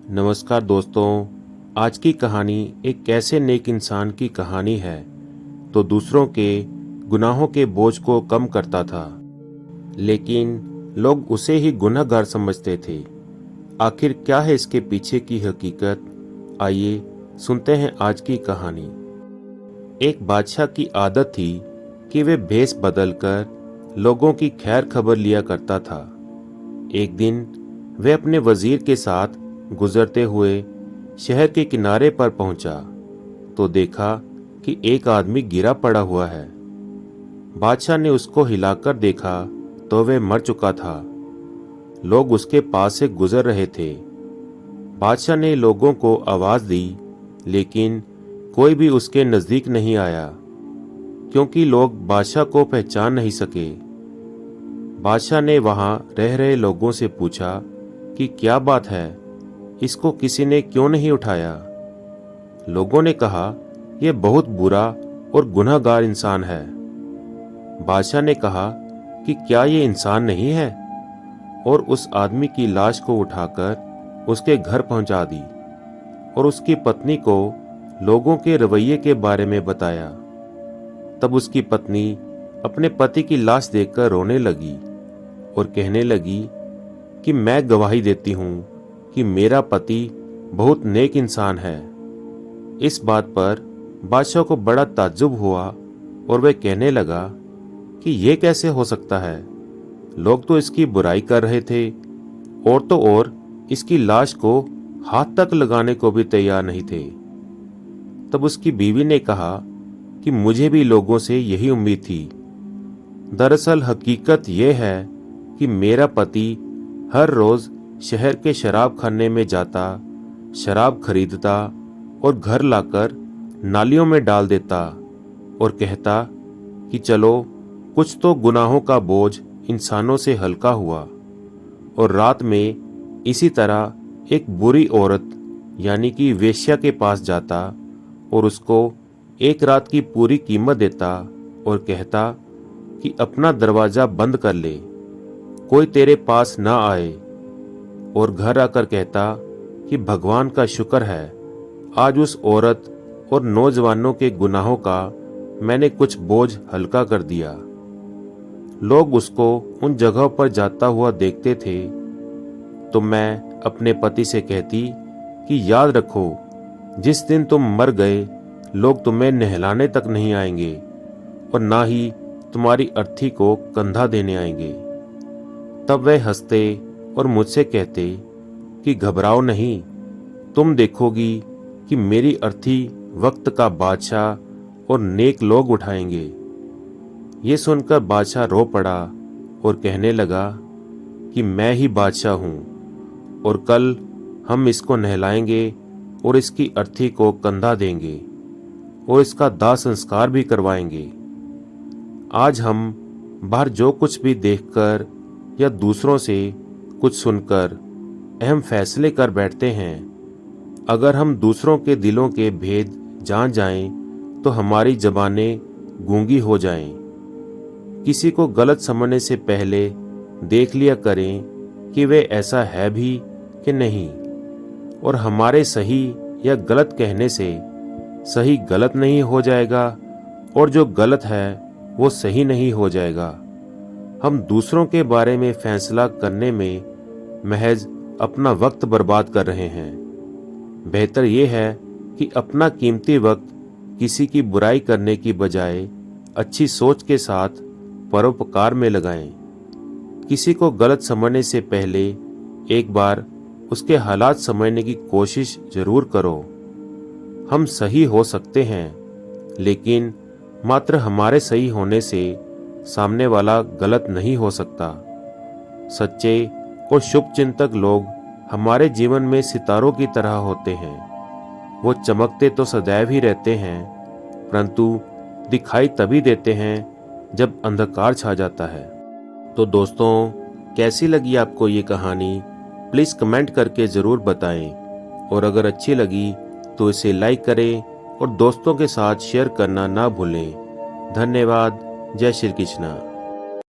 नमस्कार दोस्तों। आज की कहानी एक ऐसे नेक इंसान की कहानी है तो दूसरों के गुनाहों के बोझ को कम करता था, लेकिन लोग उसे ही गुनहगार समझते थे। आखिर क्या है इसके पीछे की हकीकत? आइए सुनते हैं आज की कहानी। एक बादशाह की आदत थी कि वे भेष बदलकर लोगों की खैर खबर लिया करता था। एक दिन वे अपने वजीर के साथ गुजरते हुए शहर के किनारे पर पहुंचा तो देखा कि एक आदमी गिरा पड़ा हुआ है। बादशाह ने उसको हिलाकर देखा तो वह मर चुका था। लोग उसके पास से गुजर रहे थे। बादशाह ने लोगों को आवाज दी, लेकिन कोई भी उसके नजदीक नहीं आया, क्योंकि लोग बादशाह को पहचान नहीं सके। बादशाह ने वहां रह रहे लोगों से पूछा कि क्या बात है, इसको किसी ने क्यों नहीं उठाया? लोगों ने कहा, यह बहुत बुरा और गुनहगार इंसान है। बादशाह ने कहा कि क्या ये इंसान नहीं है, और उस आदमी की लाश को उठाकर उसके घर पहुंचा दी और उसकी पत्नी को लोगों के रवैये के बारे में बताया। तब उसकी पत्नी अपने पति की लाश देखकर रोने लगी और कहने लगी कि मैं गवाही देती हूं कि मेरा पति बहुत नेक इंसान है। इस बात पर बादशाह को बड़ा ताज्जुब हुआ और वह कहने लगा कि यह कैसे हो सकता है? लोग तो इसकी बुराई कर रहे थे, और तो और इसकी लाश को हाथ तक लगाने को भी तैयार नहीं थे। तब उसकी बीवी ने कहा कि मुझे भी लोगों से यही उम्मीद थी। दरअसल हकीकत यह है कि मेरा पति हर रोज शहर के शराब खाने में जाता, शराब खरीदता और घर लाकर नालियों में डाल देता और कहता कि चलो कुछ तो गुनाहों का बोझ इंसानों से हल्का हुआ। और रात में इसी तरह एक बुरी औरत यानी कि वेश्या के पास जाता और उसको एक रात की पूरी कीमत देता और कहता कि अपना दरवाजा बंद कर ले, कोई तेरे पास ना आए। और घर आकर कहता कि भगवान का शुक्र है, आज उस औरत और नौजवानों के गुनाहों का मैंने कुछ बोझ हल्का कर दिया। लोग उसको उन जगहों पर जाता हुआ देखते थे तो मैं अपने पति से कहती कि याद रखो, जिस दिन तुम मर गए लोग तुम्हें नहलाने तक नहीं आएंगे और ना ही तुम्हारी अर्थी को कंधा देने आएंगे। तब वे हंसते और मुझसे कहते कि घबराओ नहीं, तुम देखोगी कि मेरी अर्थी वक्त का बादशाह और नेक लोग उठाएंगे। ये सुनकर बादशाह रो पड़ा और कहने लगा कि मैं ही बादशाह हूँ और कल हम इसको नहलाएंगे और इसकी अर्थी को कंधा देंगे और इसका दाह संस्कार भी करवाएंगे। आज हम बाहर जो कुछ भी देखकर या दूसरों से कुछ सुनकर अहम फैसले कर बैठते हैं, अगर हम दूसरों के दिलों के भेद जान जाएं तो हमारी ज़बानें गूंगी हो जाएं। किसी को गलत समझने से पहले देख लिया करें कि वे ऐसा है भी कि नहीं, और हमारे सही या गलत कहने से सही गलत नहीं हो जाएगा और जो गलत है वो सही नहीं हो जाएगा। हम दूसरों के बारे में फैसला करने में महज अपना वक्त बर्बाद कर रहे हैं। बेहतर यह है कि अपना कीमती वक्त किसी की बुराई करने की बजाय अच्छी सोच के साथ परोपकार में लगाएं। किसी को गलत समझने से पहले एक बार उसके हालात समझने की कोशिश जरूर करो। हम सही हो सकते हैं, लेकिन मात्र हमारे सही होने से सामने वाला गलत नहीं हो सकता। सच्चे और शुभ चिंतक लोग हमारे जीवन में सितारों की तरह होते हैं। वो चमकते तो सदैव ही रहते हैं, परंतु दिखाई तभी देते हैं जब अंधकार छा जाता है। तो दोस्तों, कैसी लगी आपको ये कहानी? प्लीज़ कमेंट करके ज़रूर बताएं, और अगर अच्छी लगी तो इसे लाइक करें और दोस्तों के साथ शेयर करना ना भूलें। धन्यवाद। जय श्री कृष्ण।